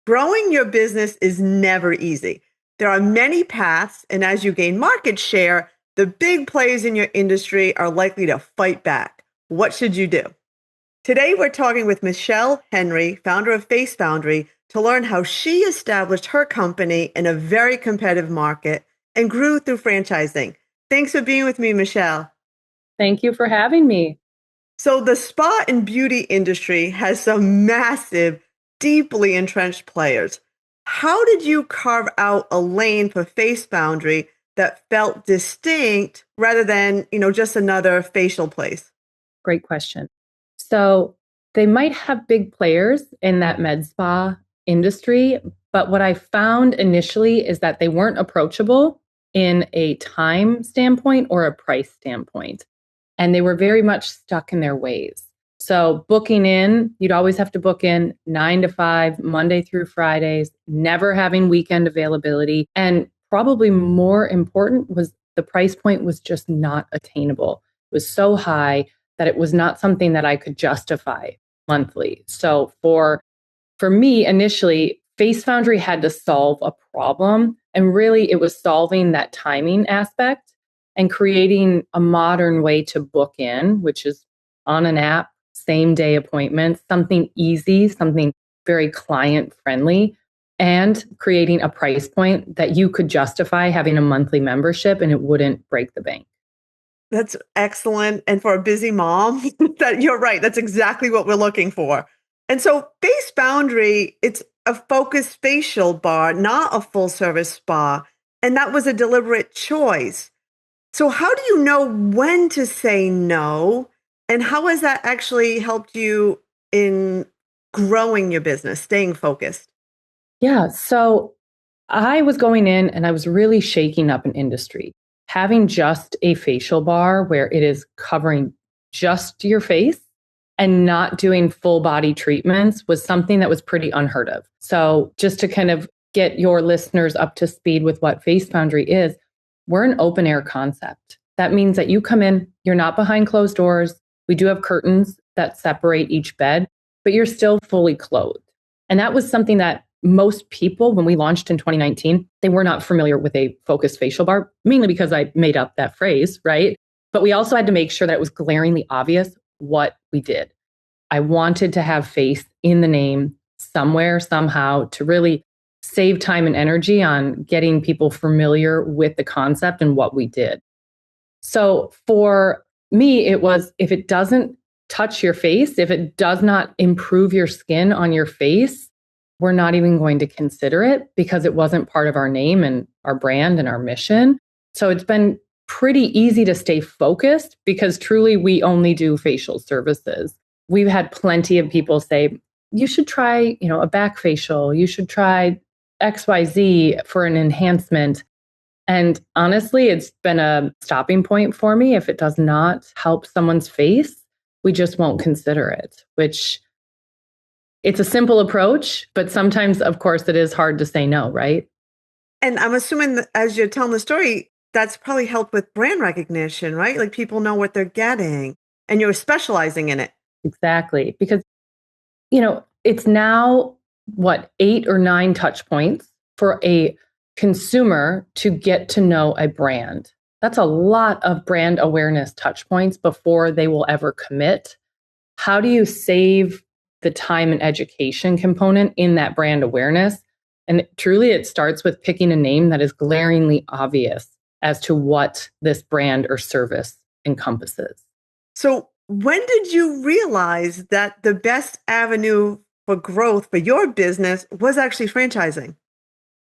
Growing your business is never easy. There are many paths, and as you gain market share, the big players in your industry are likely to fight back. What should you do? Today, we're talking with Michele Henry, founder of Face Foundrie, to learn how she established her company in a very competitive market and grew through franchising. Thanks for being with me, Michele. Thank you for having me. So the spa and beauty industry has some massive, deeply entrenched players. How did you carve out a lane for Face Foundrie that felt distinct rather than, just another facial place? Great question. So they might have big players in that med spa industry, but what I found initially is that they weren't approachable in a time standpoint or a price standpoint. And they were very much stuck in their ways. So booking in, you'd always have to book in 9 to 5, Monday through Fridays, never having weekend availability. And probably more important was the price point was just not attainable. It was so high that it was not something that I could justify monthly. So for me, initially, Face Foundrie had to solve a problem. And really, it was solving that timing aspect and creating a modern way to book in, which is on an app, same day appointments, something easy, something very client friendly, and creating a price point that you could justify having a monthly membership and it wouldn't break the bank. That's excellent. And for a busy mom, that you're right. That's exactly what we're looking for. And so Face Foundrie, it's a focused facial bar, not a full service spa. And that was a deliberate choice. So how do you know when to say no? And how has that actually helped you in growing your business, staying focused? Yeah. So I was going in and I was really shaking up an industry. Having just a facial bar where it is covering just your face and not doing full body treatments was something that was pretty unheard of. So just to kind of get your listeners up to speed with what Face Foundrie is, we're an open air concept. That means that you come in, you're not behind closed doors. We do have curtains that separate each bed, but you're still fully clothed. And that was something that most people, when we launched in 2019, they were not familiar with a focused facial bar, mainly because I made up that phrase, right? But we also had to make sure that it was glaringly obvious what we did. I wanted to have face in the name somewhere, somehow, to really save time and energy on getting people familiar with the concept and what we did. So for me, it was if it doesn't touch your face, if it does not improve your skin on your face, we're not even going to consider it because it wasn't part of our name and our brand and our mission. So it's been pretty easy to stay focused because truly we only do facial services. We've had plenty of people say, you should try, a back facial. You should try XYZ for an enhancement. And honestly, it's been a stopping point for me. If it does not help someone's face, we just won't consider it, which it's a simple approach, but sometimes, of course, it is hard to say no, right? And I'm assuming that as you're telling the story, that's probably helped with brand recognition, right? Like people know what they're getting and you're specializing in it. Exactly. Because, it's now 8 or 9 touch points for a consumer to get to know a brand. That's a lot of brand awareness touch points before they will ever commit. How do you save the time and education component in that brand awareness? And truly, it starts with picking a name that is glaringly obvious as to what this brand or service encompasses. So when did you realize that the best avenue for growth for your business was actually franchising?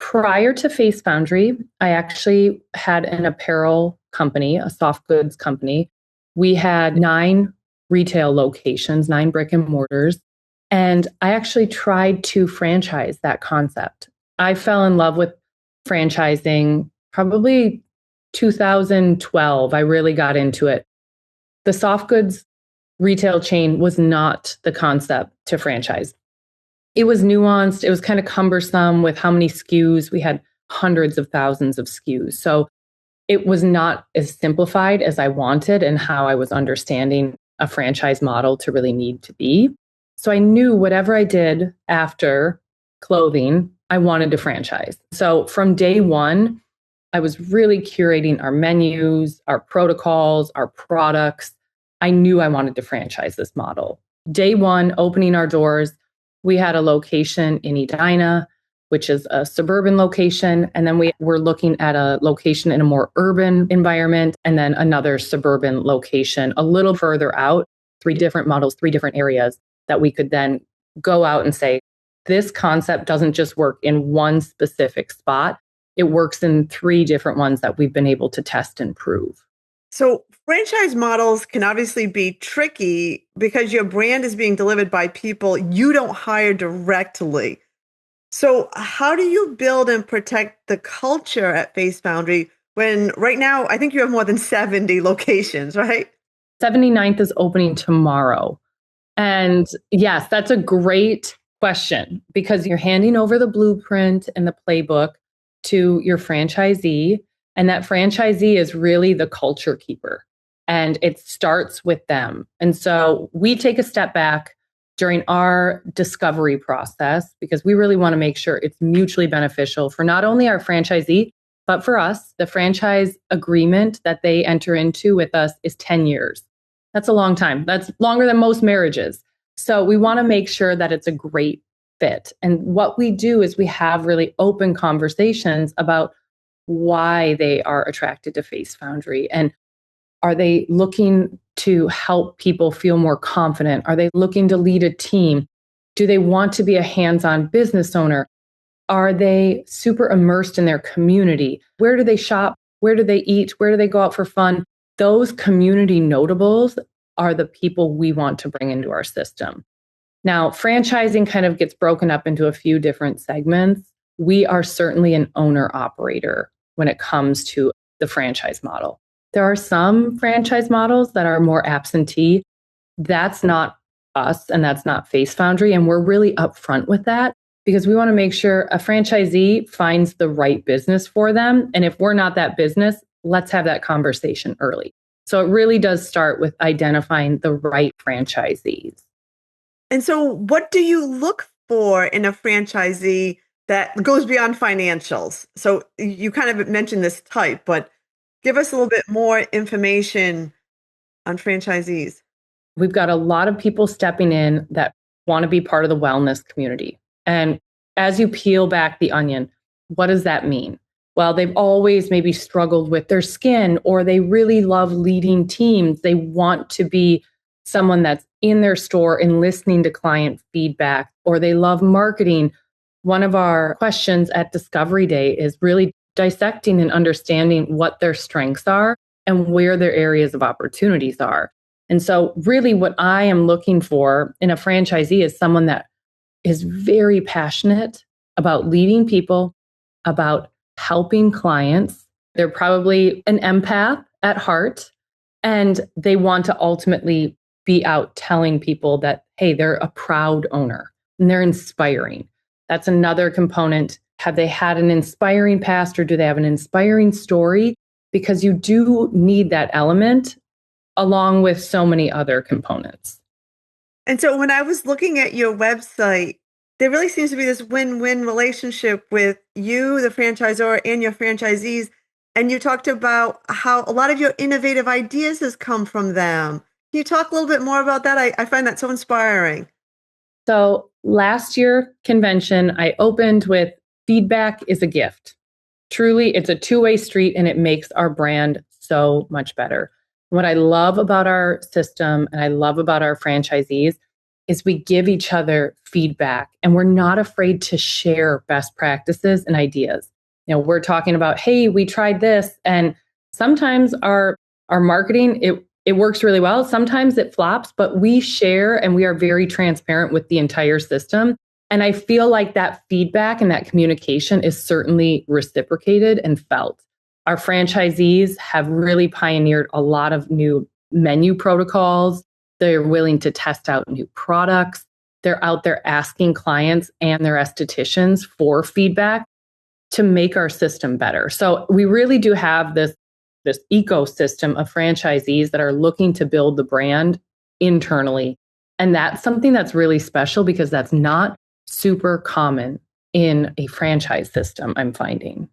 Prior to Face Foundrie, I actually had an apparel company, a soft goods company. We had 9 retail locations, 9 brick and mortars. And I actually tried to franchise that concept. I fell in love with franchising probably 2012. I really got into it. The soft goods retail chain was not the concept to franchise. It was nuanced. It was kind of cumbersome with how many SKUs. We had hundreds of thousands of SKUs. So it was not as simplified as I wanted and how I was understanding a franchise model to really need to be. So I knew whatever I did after clothing, I wanted to franchise. So from day one, I was really curating our menus, our protocols, our products. I knew I wanted to franchise this model. Day one, opening our doors, we had a location in Edina, which is a suburban location. And then we were looking at a location in a more urban environment, and then another suburban location a little further out, 3 different models, 3 different areas that we could then go out and say, this concept doesn't just work in one specific spot. It works in 3 different ones that we've been able to test and prove. So franchise models can obviously be tricky because your brand is being delivered by people you don't hire directly. So how do you build and protect the culture at Face Foundry when right now I think you have more than 70 locations, right? 79th is opening tomorrow. And yes, that's a great question because you're handing over the blueprint and the playbook to your franchisee. And that franchisee is really the culture keeper. And it starts with them. And so we take a step back during our discovery process because we really want to make sure it's mutually beneficial for not only our franchisee, but for us. The franchise agreement that they enter into with us is 10 years. That's a long time. That's longer than most marriages. So we want to make sure that it's a great fit. And what we do is we have really open conversations about why they are attracted to Face Foundry. And are they looking to help people feel more confident? Are they looking to lead a team? Do they want to be a hands-on business owner? Are they super immersed in their community? Where do they shop? Where do they eat? Where do they go out for fun? Those community notables are the people we want to bring into our system. Now, franchising kind of gets broken up into a few different segments. We are certainly an owner operator when it comes to the franchise model. There are some franchise models that are more absentee. That's not us and that's not Face Foundry. And we're really upfront with that because we want to make sure a franchisee finds the right business for them. And if we're not that business, let's have that conversation early. So it really does start with identifying the right franchisees. And so what do you look for in a franchisee that goes beyond financials? So you kind of mentioned this type, but give us a little bit more information on franchisees. We've got a lot of people stepping in that want to be part of the wellness community. And as you peel back the onion, what does that mean? Well, they've always maybe struggled with their skin, or they really love leading teams. They want to be someone that's in their store and listening to client feedback, or they love marketing. One of our questions at Discovery Day is really dissecting and understanding what their strengths are and where their areas of opportunities are. And so really what I am looking for in a franchisee is someone that is very passionate about leading people, about helping clients. They're probably an empath at heart, and they want to ultimately be out telling people that, hey, they're a proud owner and they're inspiring. That's another component. Have they had an inspiring past, or do they have an inspiring story? Because you do need that element along with so many other components. And so when I was looking at your website, there really seems to be this win-win relationship with you, the franchisor, and your franchisees. And you talked about how a lot of your innovative ideas has come from them. Can you talk a little bit more about that? I find that so inspiring. So last year convention, I opened with feedback is a gift. Truly, it's a two-way street and it makes our brand so much better. What I love about our system and I love about our franchisees is we give each other feedback and we're not afraid to share best practices and ideas. You know, we're talking about, hey, we tried this, and sometimes our marketing, it works really well. Sometimes it flops, but we share and we are very transparent with the entire system. And I feel like that feedback and that communication is certainly reciprocated and felt. Our franchisees have really pioneered a lot of new menu protocols. They're willing to test out new products. They're out there asking clients and their estheticians for feedback to make our system better. So we really do have this ecosystem of franchisees that are looking to build the brand internally. And that's something that's really special because that's not super common in a franchise system, I'm finding.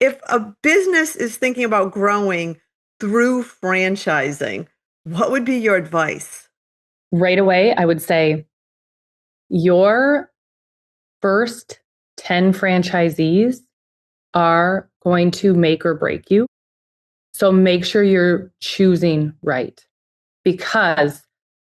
If a business is thinking about growing through franchising, what would be your advice? Right away, I would say your first 10 franchisees are going to make or break you. So make sure you're choosing right because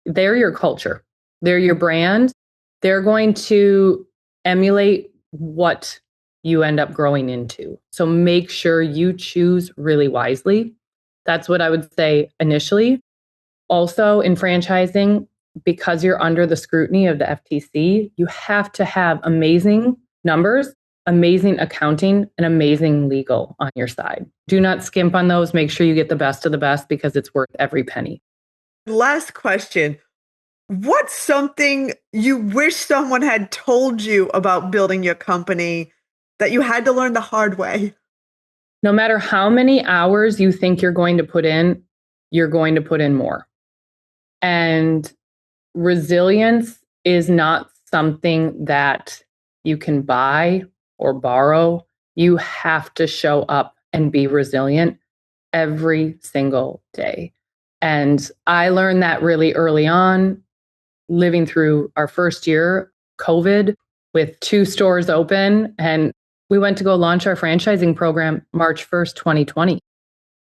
they're your culture, they're your brand. They're going to emulate what you end up growing into. So make sure you choose really wisely. That's what I would say initially. Also, in franchising, because you're under the scrutiny of the FTC, you have to have amazing numbers, amazing accounting, and amazing legal on your side. Do not skimp on those. Make sure you get the best of the best because it's worth every penny. Last question. What's something you wish someone had told you about building your company that you had to learn the hard way? No matter how many hours you think you're going to put in, you're going to put in more. And resilience is not something that you can buy or borrow. You have to show up and be resilient every single day. And I learned that really early on, living through our first year, COVID, with 2 stores open. And we went to go launch our franchising program March 1st, 2020.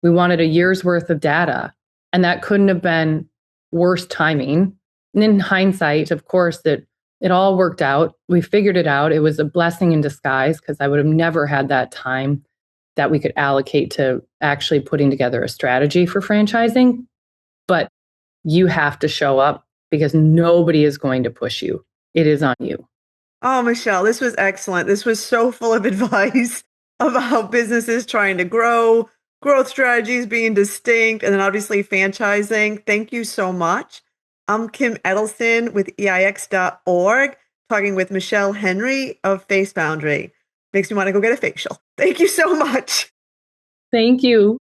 We wanted a year's worth of data, and that couldn't have been worse timing. And in hindsight, of course, that it all worked out. We figured it out. It was a blessing in disguise because I would have never had that time that we could allocate to actually putting together a strategy for franchising. But you have to show up because nobody is going to push you. It is on you. Oh, Michelle, this was excellent. This was so full of advice about businesses trying to grow, growth strategies being distinct, and then obviously franchising. Thank you so much. I'm Kim Edelson with EIX.org, talking with Michele Henry of Face Foundrie. Makes me want to go get a facial. Thank you so much. Thank you.